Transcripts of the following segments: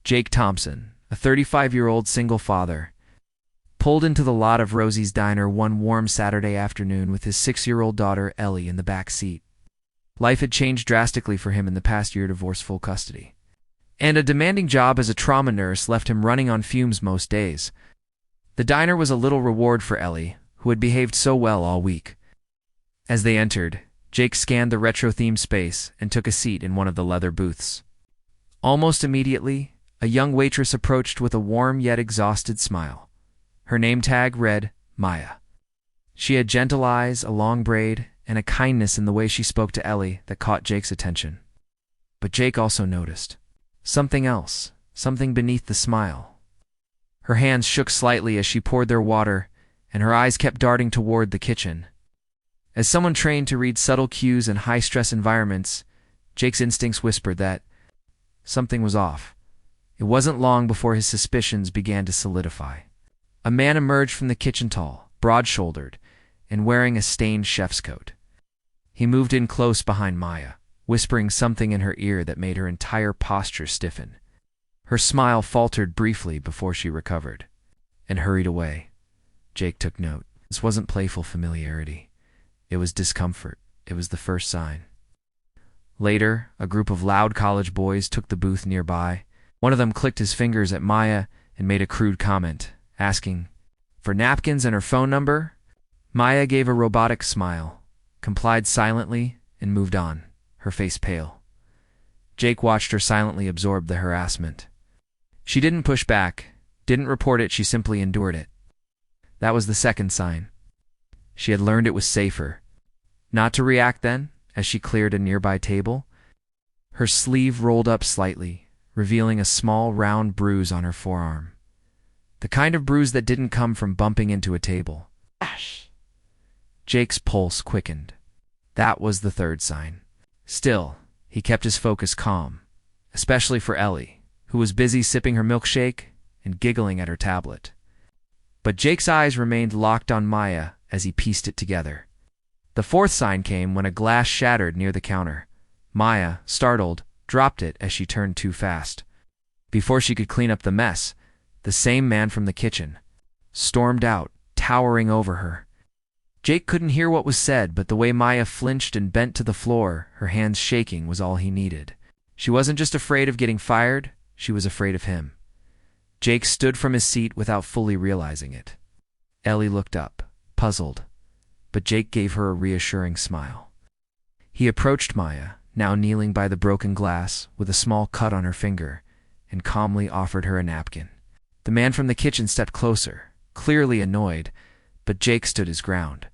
Jake Thompson, a 35-year-old single father, pulled into the lot of Rosie's Diner one warm Saturday afternoon with his 6-year-old daughter, Ellie, in the back seat. Life had changed drastically for him in the past year, divorced full custody. And a demanding job as a trauma nurse left him running on fumes most days. The diner was a little reward for Ellie, who had behaved so well all week. As they entered, Jake scanned the retro-themed space and took a seat in one of the leather booths. Almost immediately, a young waitress approached with a warm yet exhausted smile. Her name tag read Maya. She had gentle eyes, a long braid, and a kindness in the way she spoke to Ellie that caught Jake's attention. But Jake also noticed something else, something beneath the smile. Her hands shook slightly as she poured their water, and her eyes kept darting toward the kitchen. As someone trained to read subtle cues in high-stress environments, Jake's instincts whispered that something was off. It wasn't long before his suspicions began to solidify. A man emerged from the kitchen, tall, broad-shouldered, and wearing a stained chef's coat. He moved in close behind Maya, whispering something in her ear that made her entire posture stiffen. Her smile faltered briefly before she recovered and hurried away. Jake took note. This wasn't playful familiarity. It was discomfort. It was the first sign. Later, a group of loud college boys took the booth nearby. One of them clicked his fingers at Maya and made a crude comment, asking for napkins and her phone number. Maya gave a robotic smile, complied silently, and moved on, her face pale. Jake watched her silently absorb the harassment. She didn't push back, didn't report it, she simply endured it. That was the second sign. She had learned it was safer not to react then, as she cleared a nearby table. Her sleeve rolled up slightly, revealing a small round bruise on her forearm. The kind of bruise that didn't come from bumping into a table. Ash! Jake's pulse quickened. That was the third sign. Still, he kept his focus calm, especially for Ellie, who was busy sipping her milkshake and giggling at her tablet. But Jake's eyes remained locked on Maya as he pieced it together. The fourth sign came when a glass shattered near the counter. Maya, startled, dropped it as she turned too fast. Before she could clean up the mess, the same man from the kitchen stormed out, towering over her. Jake couldn't hear what was said, but the way Maya flinched and bent to the floor, her hands shaking, was all he needed. She wasn't just afraid of getting fired, she was afraid of him. Jake stood from his seat without fully realizing it. Ellie looked up, puzzled, but Jake gave her a reassuring smile. He approached Maya, now kneeling by the broken glass, with a small cut on her finger, and calmly offered her a napkin. The man from the kitchen stepped closer, clearly annoyed, but Jake stood his ground.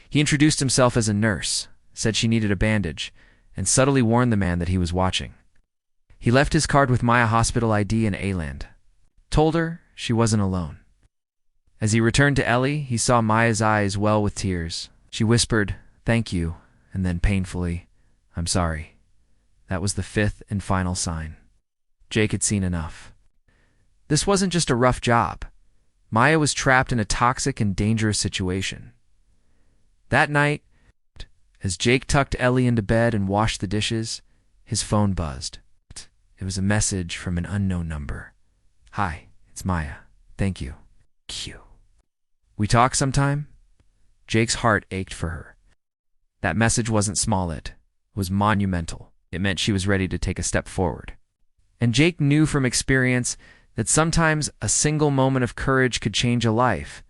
He introduced himself as a nurse, said she needed a bandage, and subtly warned the man that he was watching. He left his card with Maya hospital ID and A-land. Told her she wasn't alone. As he returned to Ellie, he saw Maya's eyes well with tears. She whispered, "Thank you," and then painfully, "I'm sorry." That was the fifth and final sign. Jake had seen enough. This wasn't just a rough job. Maya was trapped in a toxic and dangerous situation. That night, as Jake tucked Ellie into bed and washed the dishes, his phone buzzed. It was a message from an unknown number. "Hi, it's Maya. Thank you. Q. We talk sometime?" Jake's heart ached for her. That message wasn't small, it was monumental. It meant she was ready to take a step forward. And Jake knew from experience that sometimes a single moment of courage could change a life.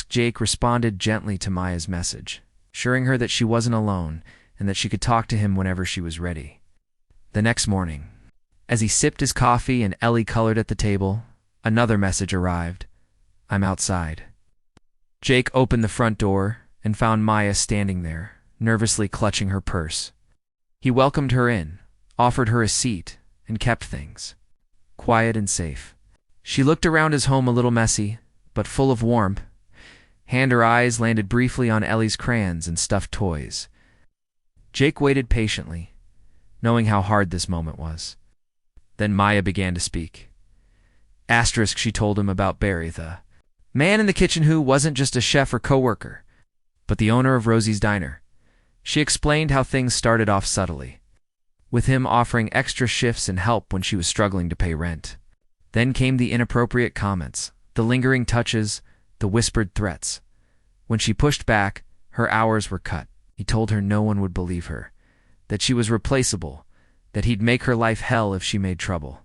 Jake responded gently to Maya's message, assuring her that she wasn't alone and that she could talk to him whenever she was ready. The next morning, as he sipped his coffee and Ellie colored at the table, another message arrived. "I'm outside." Jake opened the front door and found Maya standing there, nervously clutching her purse. He welcomed her in, offered her a seat, and kept things quiet and safe. She looked around his home a little messy, but full of warmth. Her eyes landed briefly on Ellie's crayons and stuffed toys. Jake waited patiently, knowing how hard this moment was. Then Maya began to speak. She told him about Barry, the man in the kitchen who wasn't just a chef or coworker, but the owner of Rosie's Diner. She explained how things started off subtly. with him offering extra shifts and help when she was struggling to pay rent. Then came the inappropriate comments, the lingering touches, the whispered threats. When she pushed back, her hours were cut. He told her no one would believe her, that she was replaceable, that he'd make her life hell if she made trouble.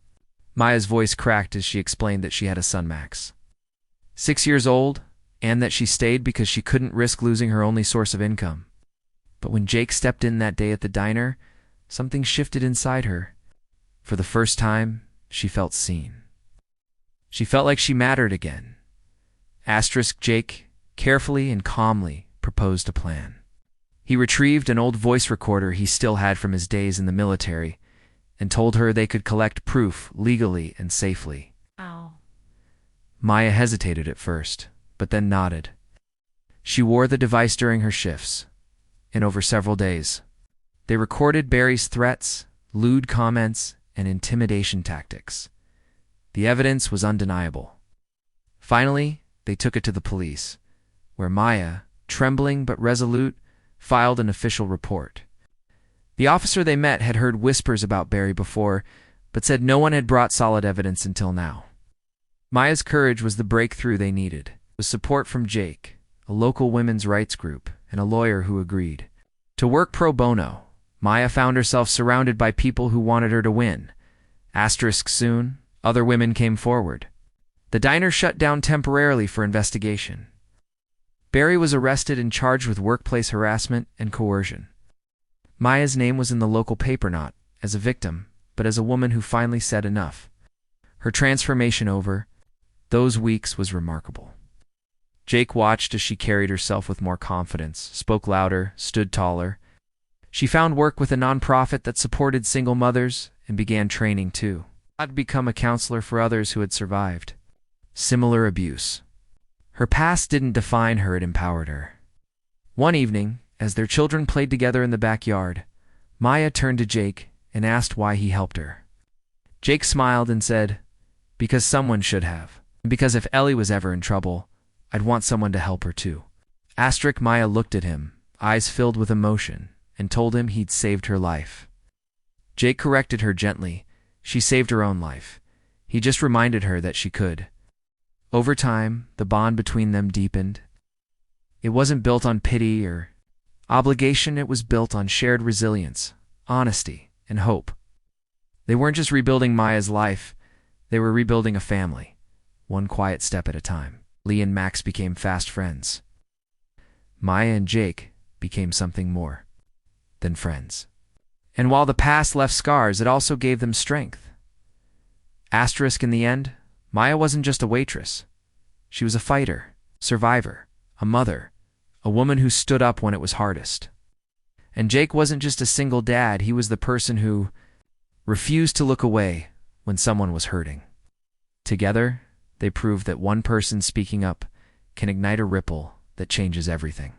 Maya's voice cracked as she explained that she had a son, Max, 6 years old, and that she stayed because she couldn't risk losing her only source of income. But when Jake stepped in that day at the diner, something shifted inside her. For the first time, she felt seen. She felt like she mattered again. Jake carefully and calmly proposed a plan. He retrieved an old voice recorder he still had from his days in the military and told her they could collect proof legally and safely. Ow. Maya hesitated at first, but then nodded. She wore the device during her shifts, and over several days, they recorded Barry's threats, lewd comments, and intimidation tactics. The evidence was undeniable. Finally, they took it to the police, where Maya, trembling but resolute, filed an official report. The officer they met had heard whispers about Barry before, but said no one had brought solid evidence until now. Maya's courage was the breakthrough they needed, with support from Jake, a local women's rights group, and a lawyer who agreed. To work pro bono, Maya found herself surrounded by people who wanted her to win. Soon, other women came forward. The diner shut down temporarily for investigation. Barry was arrested and charged with workplace harassment and coercion. Maya's name was in the local paper not as a victim, but as a woman who finally said enough. Her transformation over those weeks was remarkable. Jake watched as she carried herself with more confidence, spoke louder, stood taller. She found work with a nonprofit that supported single mothers and began training too. I'd become a counselor for others who had survived similar abuse. Her past didn't define her, it empowered her. One evening, as their children played together in the backyard, Maya turned to Jake and asked why he helped her. Jake smiled and said, "Because someone should have. And because if Ellie was ever in trouble, I'd want someone to help her too." Maya looked at him, eyes filled with emotion, and told him he'd saved her life. Jake corrected her gently. She saved her own life. He just reminded her that she could. Over time, the bond between them deepened. It wasn't built on pity or obligation, it was built on shared resilience, honesty, and hope. They weren't just rebuilding Maya's life, they were rebuilding a family, one quiet step at a time. Lee and Max became fast friends. Maya and Jake became something more than friends. And while the past left scars, it also gave them strength. In the end, Maya wasn't just a waitress. She was a fighter, survivor, a mother, a woman who stood up when it was hardest. And Jake wasn't just a single dad, he was the person who refused to look away when someone was hurting. Together, they proved that one person speaking up can ignite a ripple that changes everything.